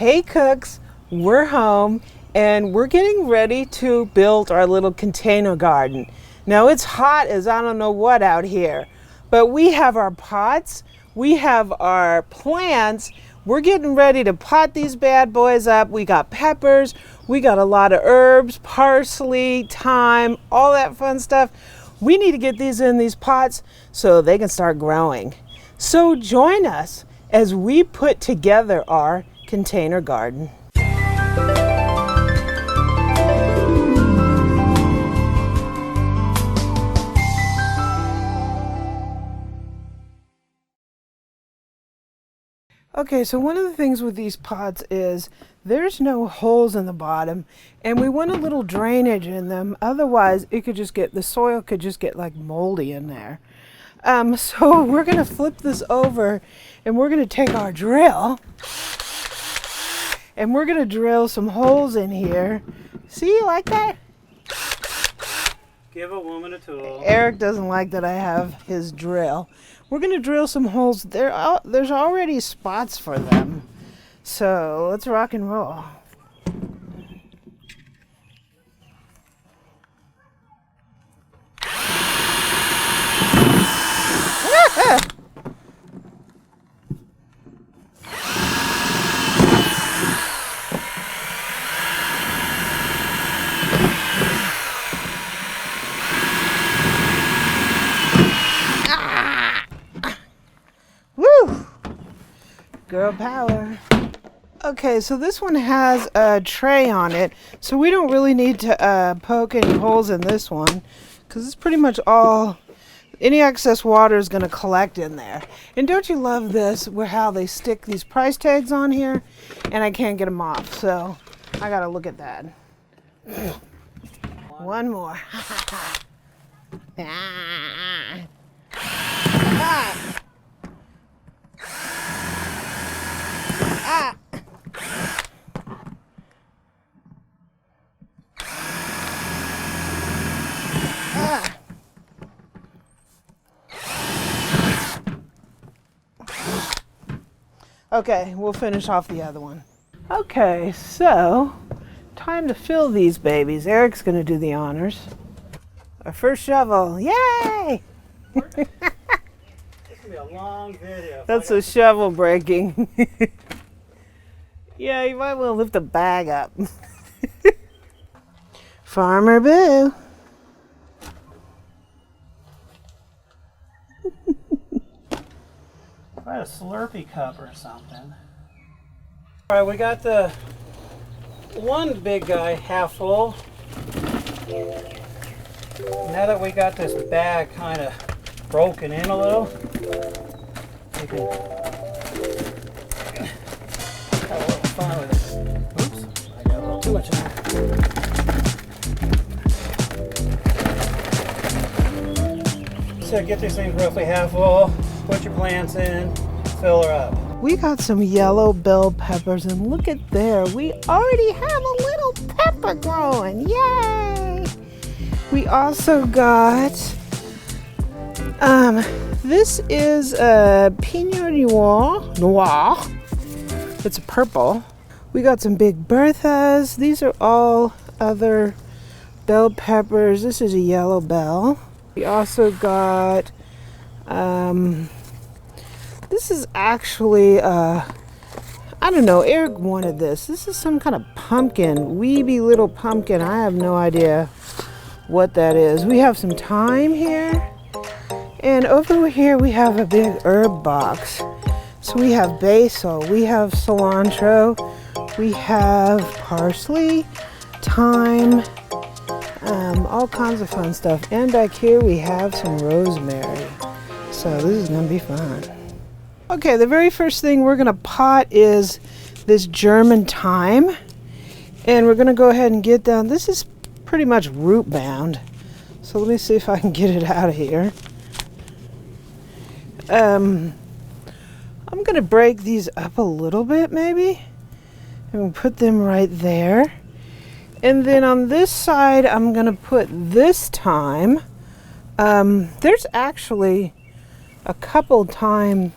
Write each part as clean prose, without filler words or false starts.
Hey cooks, we're home and we're getting ready to build our little container garden. Now it's hot as I don't know what out here, but we have our pots, we have our plants. We're getting ready to pot these bad boys up. We got peppers, we got a lot of herbs, parsley, thyme, all that fun stuff. We need to get these in these pots so they can start growing. So join us as we put together our container garden. Okay, so one of the things with these pots is there's no holes in the bottom and we want a little drainage in them. Otherwise it could just get, the soil could just get like moldy in there. So we're gonna flip this over and we're gonna take our drill and we're gonna drill some holes in here. See, you like that? Give a woman a tool. Eric doesn't like that I have his drill. We're gonna drill some holes. There's already spots for them. So let's rock and roll. Woo! Girl power. Okay, so this one has a tray on it, so we don't really need to poke any holes in this one because it's pretty much all, any excess water is going to collect in there. And don't you love this, where how they stick these price tags on here and I can't get them off, so I got to look at that. One more. Ah. Ah. Ah. Okay, we'll finish off the other one. Okay, so time to fill these babies. Eric's gonna do the honors. Our first shovel, yay! This is gonna be a long video. That's a shovel breaking. Yeah, you might want to lift the bag up. Farmer Boo. Try a Slurpee cup or something. All right, we got the one big guy half full. Now that we got this bag kind of broken in a little, we can have a little fun with it. Oops, I got a little too much in there. So get these things roughly half full, put your plants in, fill her up. We got some yellow bell peppers and look at there. We already have a little pepper growing. Yay! We also got, this is a Pinot Noir. It's a purple. We got some big Berthas. These are all other bell peppers. This is a yellow bell. We also got, this is actually, I don't know, Eric wanted this. This is some kind of pumpkin, weeby little pumpkin. I have no idea what that is. We have some thyme here. And over here we have a big herb box. So we have basil, we have cilantro, we have parsley, thyme, all kinds of fun stuff. And back here we have some rosemary. So this is gonna be fun. Okay, the very first thing we're gonna pot is this German thyme. And we're gonna go ahead and get down, this is pretty much root bound. So let me see if I can get it out of here. I'm gonna break these up a little bit maybe. And we'll put them right there. And then on this side, I'm gonna put this thyme. There's actually a couple thyme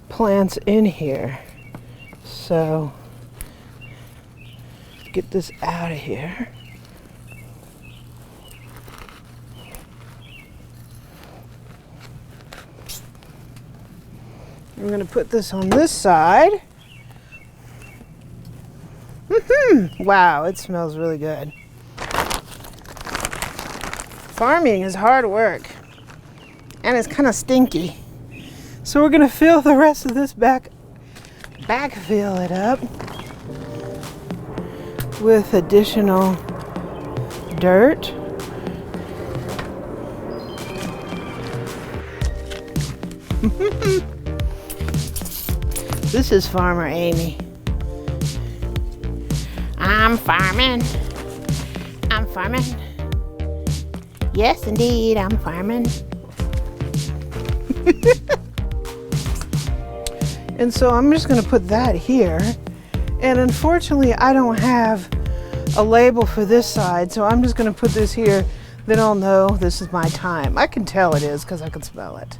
plants in here. So get this out of here. I'm going to put this on this side. Wow, it smells really good. Farming is hard work, and it's kind of stinky. So we're going to fill the rest of this backfill it up with additional dirt. This is Farmer Amy. I'm farming. I'm farming. Yes, indeed, I'm farming. And so I'm just going to put that here. And unfortunately, I don't have a label for this side, so I'm just going to put this here. Then I'll know this is my time. I can tell it is because I can smell it.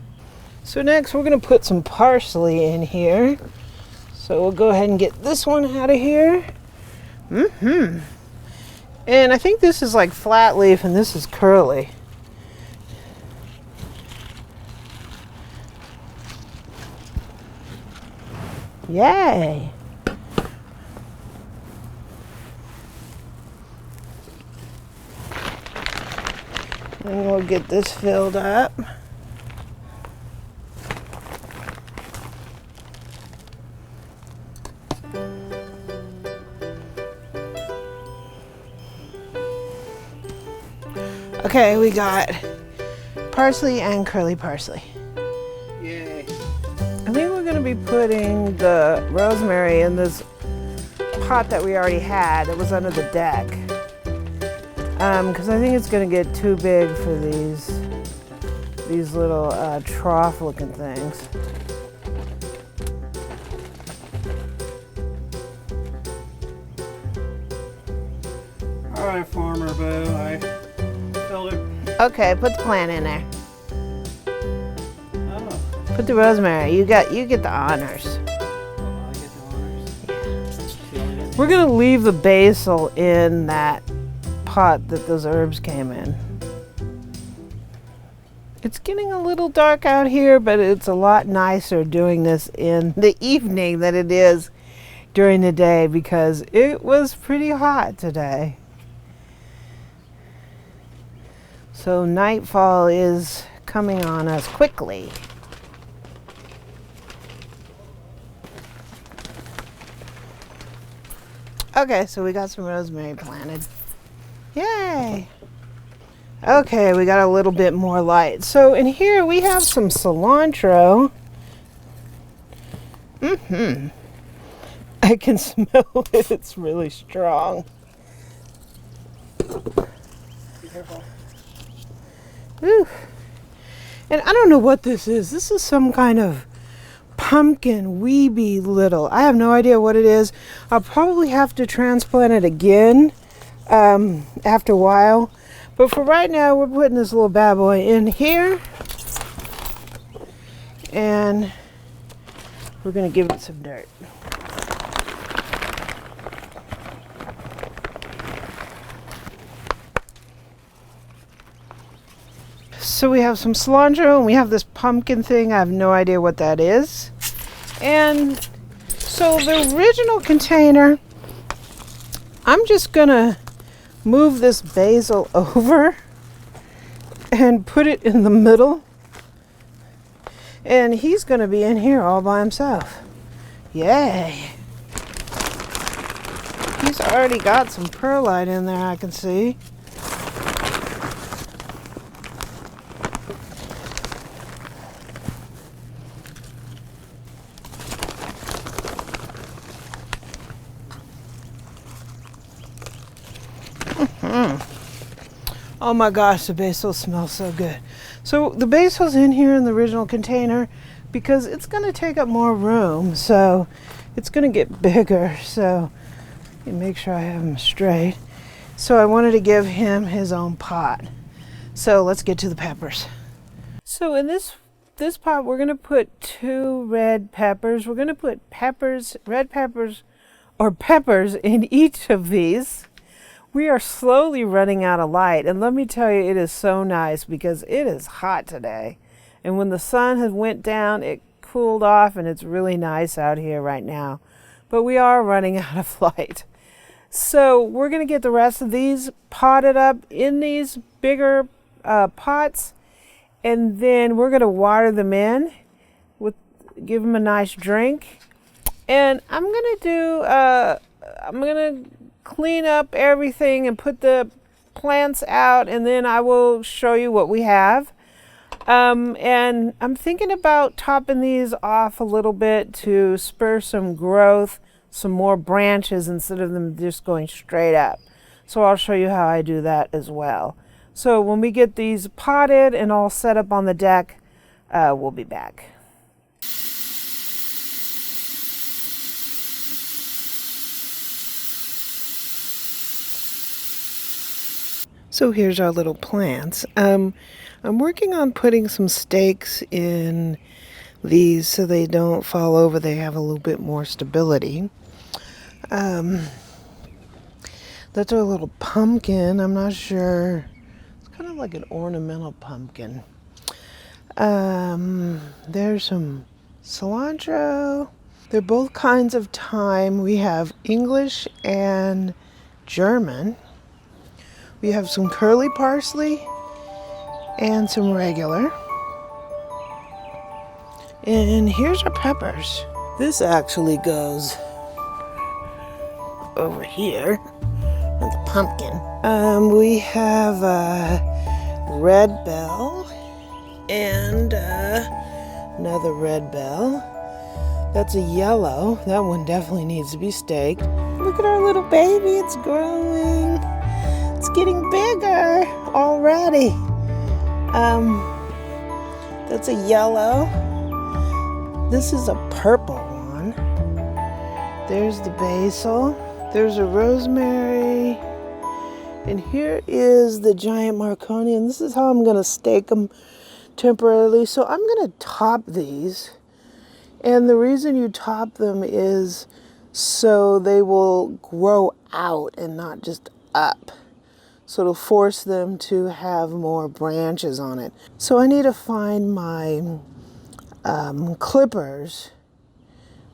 So next, we're going to put some parsley in here. So we'll go ahead and get this one out of here. And I think this is like flat leaf and this is curly. Yay! And we'll get this filled up. Okay, we got parsley and curly parsley. Yay. I think we're going to be putting the rosemary in this pot that we already had. It was under the deck. Because I think it's going to get too big for these little trough looking things. All right, Farmer Boo, I filled it. Okay, put the plant in there. Oh. Put the rosemary. You get the honors. I get the honors. Yeah. We're going to leave the basil in that pot that those herbs came in. It's getting a little dark out here, but it's a lot nicer doing this in the evening than it is during the day because it was pretty hot today. So nightfall is coming on us quickly. Okay, so we got some rosemary planted. Yay! Okay, we got a little bit more light. So in here we have some cilantro. I can smell it. It's really strong. Be careful. Whew. And I don't know what this is. This is some kind of pumpkin weeby little. I have no idea what it is. I'll probably have to transplant it again after a while. But for right now, we're putting this little bad boy in here. And we're going to give it some dirt. So we have some cilantro and we have this pumpkin thing. I have no idea what that is. And so the original container, I'm just gonna move this basil over and put it in the middle. And he's gonna be in here all by himself. Yay. He's already got some perlite in there, I can see. Oh my gosh, the basil smells so good. So the basil's in here in the original container because it's going to take up more room. So it's going to get bigger. So make sure I have him straight. So I wanted to give him his own pot. So let's get to the peppers. So in this pot, we're going to put 2 red peppers. We're going to put red peppers or peppers in each of these. We are slowly running out of light, and let me tell you, it is so nice because it is hot today. And when the sun has went down, it cooled off, and it's really nice out here right now. But we are running out of light. So we're going to get the rest of these potted up in these bigger pots, and then we're going to water them in, give them a nice drink. And I'm going to clean up everything and put the plants out, and then I will show you what we have. And I'm thinking about topping these off a little bit to spur some growth, some more branches instead of them just going straight up. So I'll show you how I do that as well. So when we get these potted and all set up on the deck, we'll be back. So here's our little plants. I'm working on putting some stakes in these so they don't fall over. They have a little bit more stability. That's our little pumpkin. I'm not sure. It's kind of like an ornamental pumpkin. There's some cilantro. They're both kinds of thyme. We have English and German. We have some curly parsley and some regular. And here's our peppers. This actually goes over here with the pumpkin. We have red bell and another red bell. That's a yellow. That one definitely needs to be staked. Look at our little baby. It's growing. It's getting bigger already. That's a yellow. This is a purple one. There's the basil. There's a rosemary. And here is the giant Marconi. And this is how I'm going to stake them temporarily. So I'm going to top these. And the reason you top them is so they will grow out and not just up. So it'll force them to have more branches on it. So I need to find my clippers,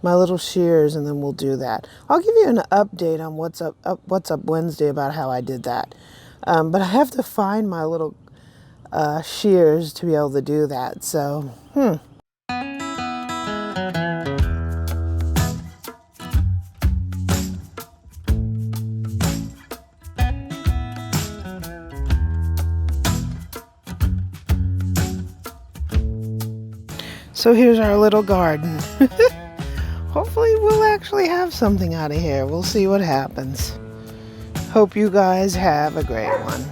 my little shears, and then we'll do that. I'll give you an update on what's up Wednesday about how I did that. But I have to find my little shears to be able to do that. So, So here's our little garden. Hopefully we'll actually have something out of here. We'll see what happens. Hope you guys have a great one.